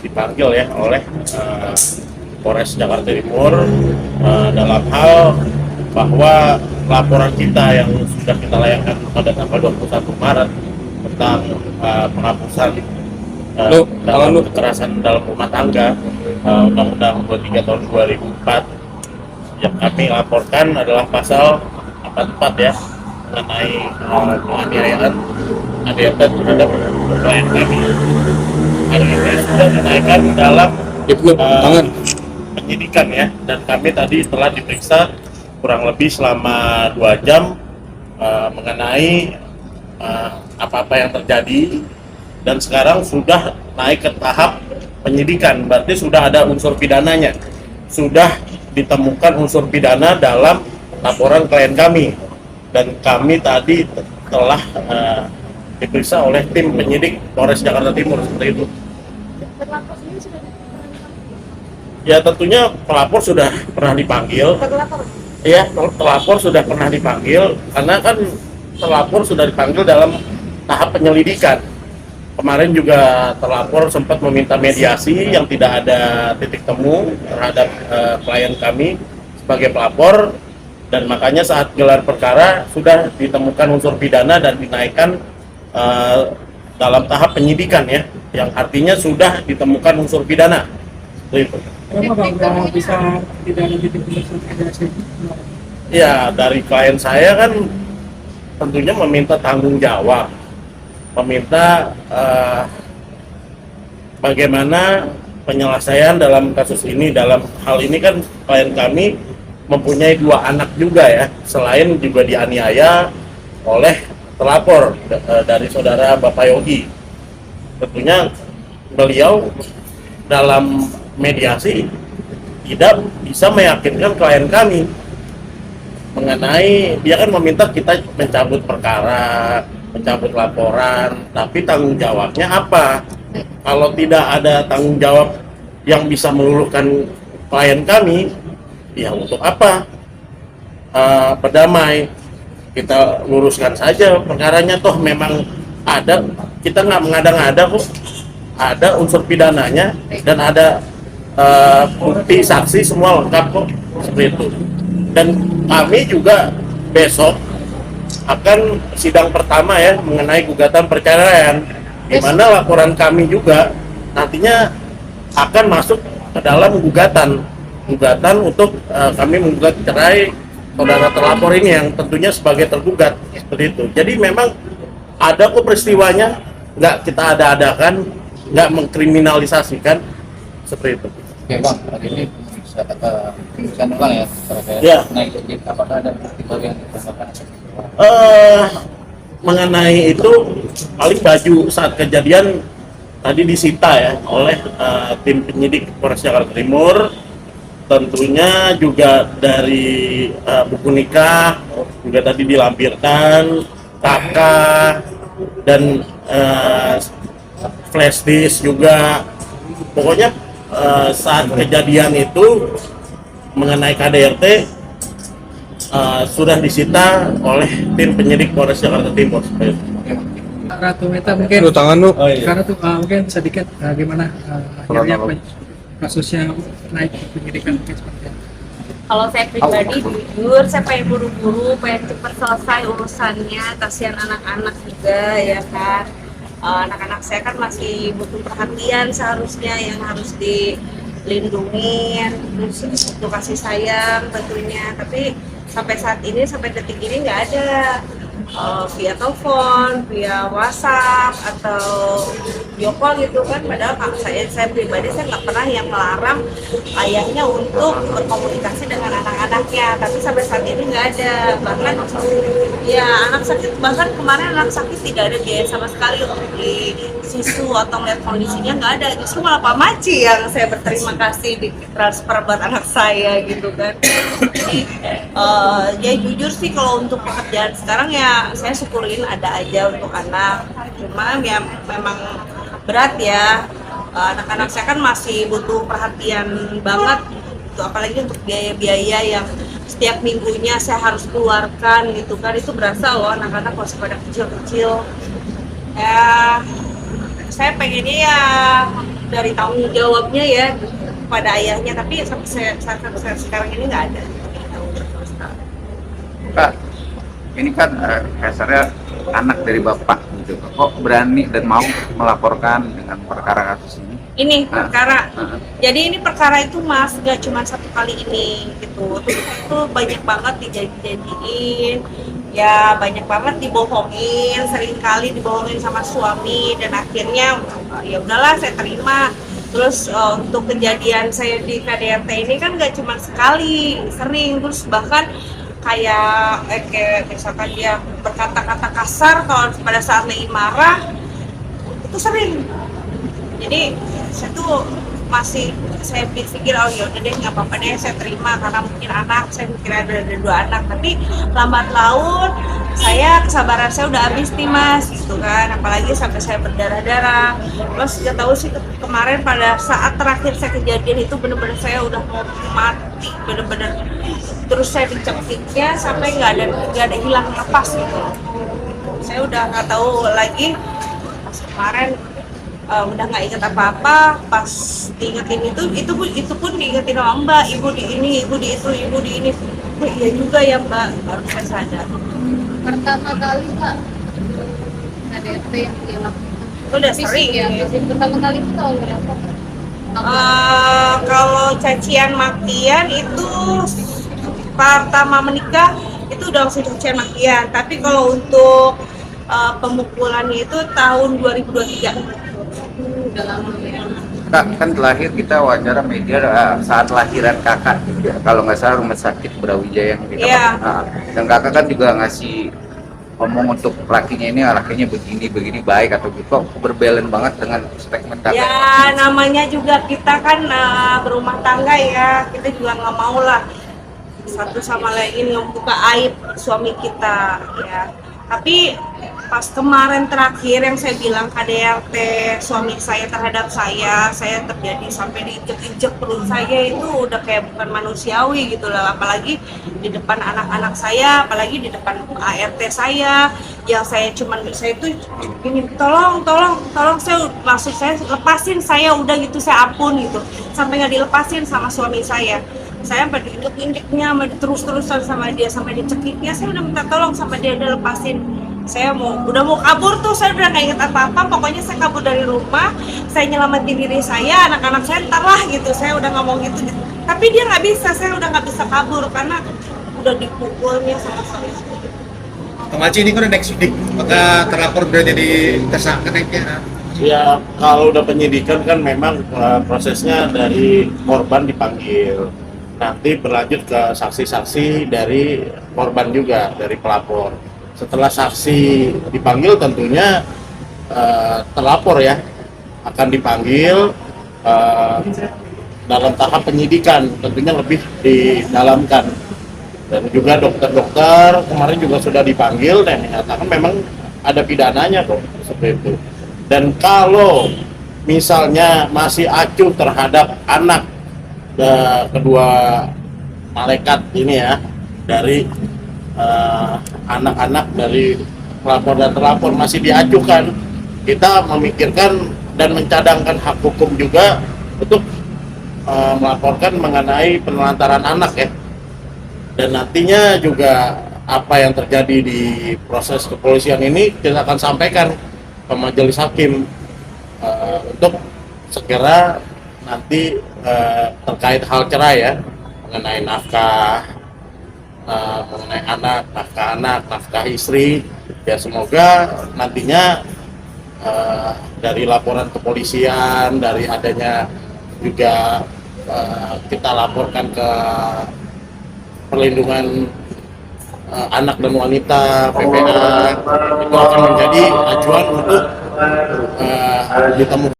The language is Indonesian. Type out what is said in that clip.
dipanggil ya oleh Polres Jakarta Timur dalam hal bahwa laporan kita yang sudah kita layangkan pada tanggal 21 Maret tentang penghapusan dalam kekerasan dalam rumah tangga Undang-Undang 23 tahun 2004 yang kami laporkan adalah pasal 44 ya, mengenai penganiayaan ADRT terhadap klien kami. Hari ini sudah dinaikkan dalam penyidikan ya, dan kami tadi telah diperiksa kurang lebih selama 2 jam mengenai apa-apa yang terjadi, dan sekarang sudah naik ke tahap penyidikan, berarti sudah ada unsur pidananya, sudah ditemukan unsur pidana dalam laporan klien kami, dan kami tadi telah diperiksa oleh tim penyidik Polres Jakarta Timur seperti itu. Ya tentunya pelapor sudah pernah dipanggil. Ya, pelapor sudah pernah dipanggil karena kan pelapor sudah dipanggil dalam tahap penyelidikan. Kemarin juga terlapor sempat meminta mediasi yang tidak ada titik temu terhadap klien kami sebagai pelapor, dan makanya saat gelar perkara sudah ditemukan unsur pidana dan dinaikkan dalam tahap penyidikan ya, yang artinya sudah ditemukan unsur pidana. Itu. Kenapa Bang bisa tidak ada titik mediasi? Ya dari klien saya kan tentunya meminta tanggung jawab, meminta bagaimana penyelesaian dalam kasus ini. Dalam hal ini kan klien kami mempunyai 2 anak juga ya, selain juga dianiaya oleh terlapor dari saudara Bapak Yogi. Tentunya beliau dalam mediasi tidak bisa meyakinkan klien kami mengenai, dia kan meminta kita mencabut perkara, mencabut laporan, tapi tanggung jawabnya apa? Kalau tidak ada tanggung jawab yang bisa meluluhkan klien kami, ya untuk apa berdamai? Kita luruskan saja perkaranya, toh memang ada, kita nggak mengada-ngada kok, ada unsur pidananya dan ada bukti saksi semua lengkap kok, seperti itu. Dan kami juga besok akan sidang pertama ya mengenai gugatan perceraian, di mana laporan kami juga nantinya akan masuk ke dalam gugatan untuk kami menggugat cerai saudara terlapor ini yang tentunya sebagai tergugat, seperti itu. Jadi memang ada kok peristiwanya, nggak kita ada-adakan, nggak mengkriminalisasikan, seperti itu. Oke Bang, hari ini bisa ulang ya terkait naik sedikit, apakah ada bukti baru yang ditambahkan? Mengenai itu paling baju saat kejadian tadi disita ya oleh tim penyidik Polres Jakarta Timur. Tentunya juga dari buku nikah juga tadi dilampirkan, KK dan flash disk juga. Pokoknya saat kejadian itu mengenai KDRT sudah disita oleh tim penyidik Polres Jakarta Timur. Ratu Meta mungkin karena tuh mungkin sedikit gimana akhirnya kasusnya naik ke penyidikan mungkin seperti apa? Kalau saya pribadi jujur, saya pengen buru-buru, pengen cepat selesai urusannya, kasihan anak-anak juga ya kan. Anak-anak saya kan masih butuh perhatian seharusnya, yang harus dilindungi, terus butuh kasih sayang tentunya. Tapi sampai saat ini, sampai detik ini nggak ada via telepon, via WhatsApp atau video call gitu kan. Padahal saya pribadi saya nggak pernah yang melarang ayahnya untuk berkomunikasi dengan anak-anaknya, tapi sampai saat ini nggak ada. Bahkan ya anak sakit, bahkan kemarin anak sakit tidak ada biaya sama sekali untuk di sisu atau melihat kondisinya, nggak ada. Justru malah Pak Maci yang saya berterima kasih di transfer buat anak saya gitu kan. Jadi ya jujur sih kalau untuk pekerjaan sekarang ya saya syukurin ada aja untuk anak, cuma ya memang berat ya. Anak-anak saya kan masih butuh perhatian banget gitu, apalagi untuk biaya-biaya yang setiap minggunya saya harus keluarkan gitu kan. Itu berasa loh, anak-anak masih pada kecil-kecil ya. Saya pengennya ya dari tanggung jawabnya ya pada ayahnya, tapi sampai saya sekarang ini nggak ada. Kak, ini kan kasarnya anak dari bapak gitu, kok berani dan mau melaporkan dengan perkara kasus ini? Ini perkara, jadi ini perkara itu mas gak cuma satu kali ini gitu, terus itu banyak banget dijanji-janjiin, ya banyak banget dibohongin, sering kali dibohongin sama suami, dan akhirnya ya udahlah saya terima. Terus untuk kejadian saya di KDRT ini kan gak cuma sekali, sering, terus bahkan kayak misalkan dia berkata-kata kasar kalau pada saat lagi marah itu sering. Jadi saya tuh masih saya pikir oh ya udah deh nggak apa-apa deh saya terima karena mungkin anak saya mikir ada 2 anak, tapi lambat laun saya kesabaran saya udah habis nih mas gitu kan, apalagi sampai saya berdarah-darah. Terus nggak tahu sih kemarin pada saat terakhir saya kejadian itu bener-bener saya udah mau mati bener-bener, terus saya dicekiknya sampai nggak ada hilang nafas gitu. Saya udah nggak tahu lagi pas kemarin. Udah nggak inget apa-apa, pas diingetin itu pun diingetin sama mbak, ibu di ini, ibu di itu, ibu di ini. Oh iya juga ya mbak, baru saya sadar. Pertama kali kak KDRT yang dia lakukan Udah sering ya, pertama kali itu tahun berapa? Kalau cacian makian itu pertama menikah itu udah langsung cacian makian, tapi kalau untuk pemukulannya itu tahun 2023. Udah lama ya. Kak, kan terakhir kita wawancara media saat lahiran kakak juga, kalau nggak salah rumah sakit Brawijaya yang kita dan kakak kan juga ngasih ngomong untuk lakinya begini baik atau gitu, kok berbelen banget dengan statement kakak. Ya namanya juga kita kan berumah tangga ya, kita juga nggak mau lah satu sama lain membuka aib suami kita ya. Tapi pas kemarin terakhir yang saya bilang KDRT suami saya terhadap saya terjadi sampai diinjek-injek perut saya, itu udah kayak bukan manusiawi gitu lah, apalagi di depan anak-anak saya, apalagi di depan ART saya, yang saya itu gini, tolong saya, maksud saya lepasin saya, udah gitu saya ampun gitu, sampai nggak dilepasin sama suami saya sampai diinjek-injeknya, terus-terusan sama dia, sampai dicekiknya. Saya udah minta tolong sama dia, udah lepasin. Saya udah mau kabur tuh, saya udah nggak inget apa-apa, pokoknya saya kabur dari rumah, saya nyelamatin diri saya, anak-anak saya ntar lah gitu, saya udah nggak mau gitu. Tapi dia nggak bisa, saya udah nggak bisa kabur karena udah dipukulnya sama suami saya. Kemaci ini kan udah sidik, maka terlapor udah jadi tersangka naiknya. Ya kalau udah penyidikan kan memang prosesnya dari korban dipanggil, nanti berlanjut ke saksi-saksi dari korban juga, dari pelapor. Setelah saksi dipanggil tentunya terlapor ya akan dipanggil dalam tahap penyidikan, tentunya lebih didalamkan. Dan juga dokter-dokter kemarin juga sudah dipanggil dan menyatakan memang ada pidananya kok seperti itu. Dan kalau misalnya masih acuh terhadap anak kedua malaikat ini ya, dari anak-anak dari pelapor dan terlapor masih diajukan, kita memikirkan dan mencadangkan hak hukum juga untuk melaporkan mengenai penelantaran anak ya. Dan nantinya juga apa yang terjadi di proses kepolisian ini kita akan sampaikan ke majelis hakim untuk segera nanti terkait hal cerai ya, mengenai nafkah, mengenai anak, nafkah istri ya. Semoga nantinya dari laporan kepolisian, dari adanya juga kita laporkan ke perlindungan anak dan wanita PPA, itu akan menjadi acuan untuk ditemukan